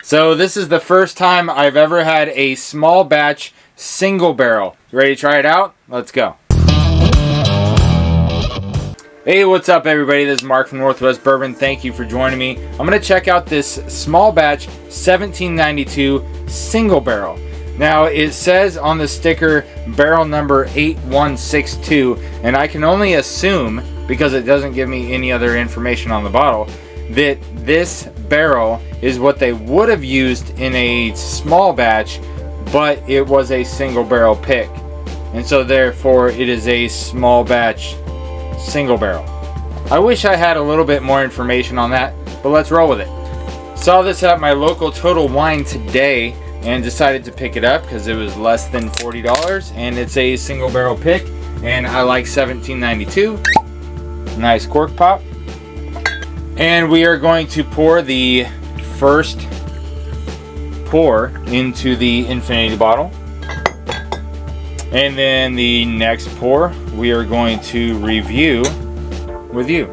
So this is the first time I've ever had a small batch single barrel. You ready to try it out? Let's go. Hey, what's up everybody? This is Mark from Northwest Bourbon. Thank you for joining me. I'm going to check out this small batch 1792 single barrel. Now it says on the sticker barrel number 8162, and I can only assume, because it doesn't give me any other information on the bottle, that this barrel is what they would have used in a small batch, but it was a single barrel pick, and so therefore it is a small batch single barrel. I wish I had a little bit more information on that, but let's roll with it. Saw this at my local Total Wine today and decided to pick it up because it was less than $40, and it's a single barrel pick, and I like 1792. Nice cork pop. And we are going to pour the first pour into the infinity bottle. And then the next pour, we are going to review with you.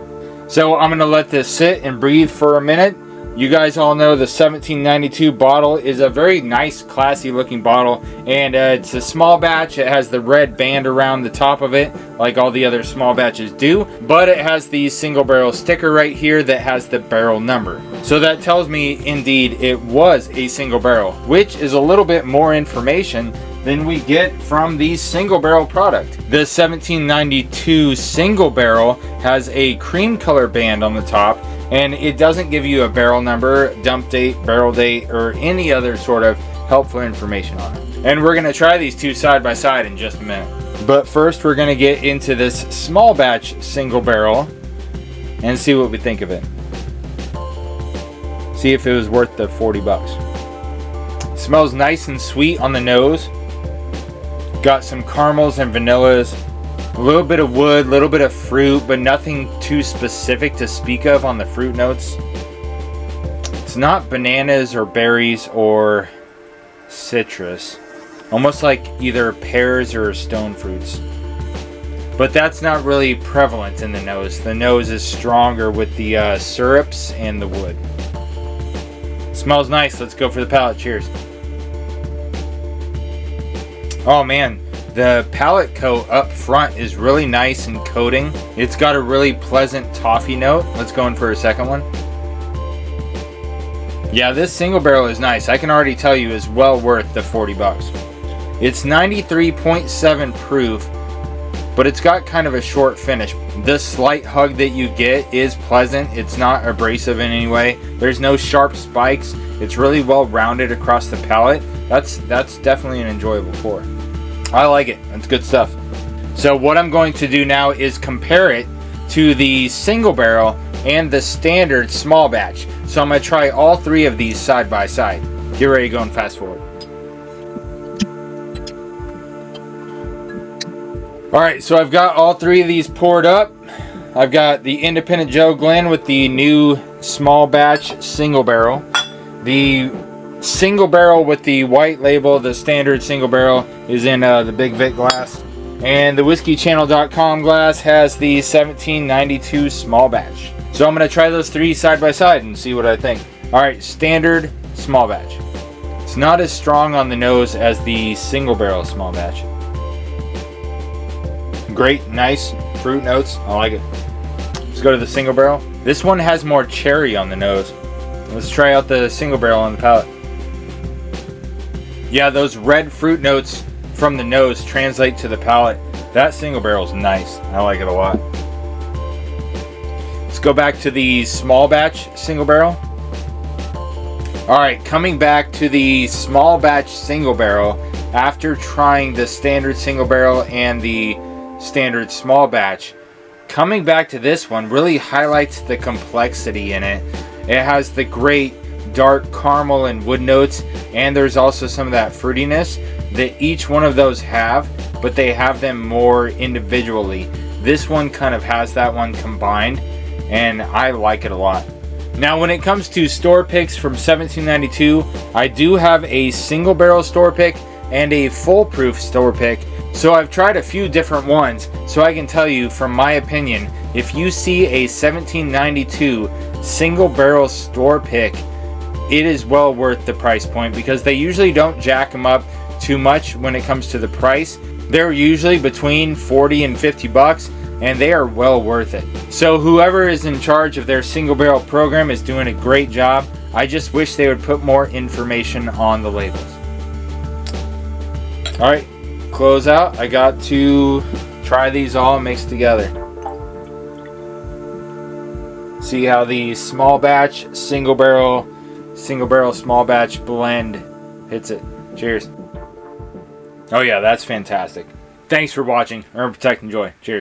So I'm going to let this sit and breathe for a minute. You guys all know the 1792 bottle is a very nice, classy looking bottle, and it's a small batch. It has the red band around the top of it like all the other small batches do, but it has the single barrel sticker right here that has the barrel number. So that tells me indeed it was a single barrel, which is a little bit more information than we get from the single barrel product. The 1792 single barrel has a cream color band on the top, and it doesn't give you a barrel number, dump date, barrel date, or any other sort of helpful information on it. And we're gonna try these two side by side in just a minute. But first we're gonna get into this small batch single barrel and see what we think of it. See if it was worth the 40 bucks. Smells nice and sweet on the nose. Got some caramels and vanillas. A little bit of wood, a little bit of fruit, but nothing too specific to speak of on the fruit notes. It's not bananas or berries or citrus. Almost like either pears or stone fruits. But that's not really prevalent in the nose. The nose is stronger with the syrups and the wood. Smells nice. Let's go for the palate. Cheers. Oh man. The palate coat up front is really nice and coating. It's got a really pleasant toffee note. Let's go in for a second one. Yeah, this single barrel is nice. I can already tell you is well worth the 40 bucks. It's 93.7 proof, but it's got kind of a short finish. The slight hug that you get is pleasant. It's not abrasive in any way. There's no sharp spikes. It's really well rounded across the palate. That's definitely an enjoyable pour. I like it. It's good stuff. So what I'm going to do now is compare it to the single barrel and the standard small batch. So I'm going to try all three of these side by side. Get ready to go and fast forward. Alright, so I've got all three of these poured up. I've got the Independent Joe Glen with the new small batch single barrel. The single barrel with the white label, the standard single barrel, is in the Big Vic glass, and the whiskeychannel.com glass has the 1792 small batch. So I'm going to try those three side by side and see what I think. Alright, standard small batch. It's not as strong on the nose as the single barrel small batch. Great, nice fruit notes. I like it. Let's go to the single barrel. This one has more cherry on the nose. Let's try out the single barrel on the palate. Yeah, those red fruit notes from the nose translate to the palate. That single barrel is nice. I like it a lot. Let's go back to the small batch single barrel. Alright, coming back to the small batch single barrel after trying the standard single barrel and the standard small batch. Coming back to this one really highlights the complexity in it. It has the great dark caramel and wood notes, and there's also some of that fruitiness that each one of those have, but they have them more individually. This one kind of has that one combined, and I like it a lot. Now when it comes to store picks from 1792, I do have a single barrel store pick and a foolproof store pick. So I've tried a few different ones, so I can tell you from my opinion, if you see a 1792 single barrel store pick it is well worth the price point, because they usually don't jack them up too much when it comes to the price. They're usually between 40 and 50 bucks, and they are well worth it. So whoever is in charge of their single barrel program is doing a great job. I just wish they would put more information on the labels. All right, close out. I got to try these all mixed together. See how the small batch, single barrel, small batch blend hits it. Cheers. Oh yeah, that's fantastic. Thanks for watching. Remember, protect, enjoy. Cheers.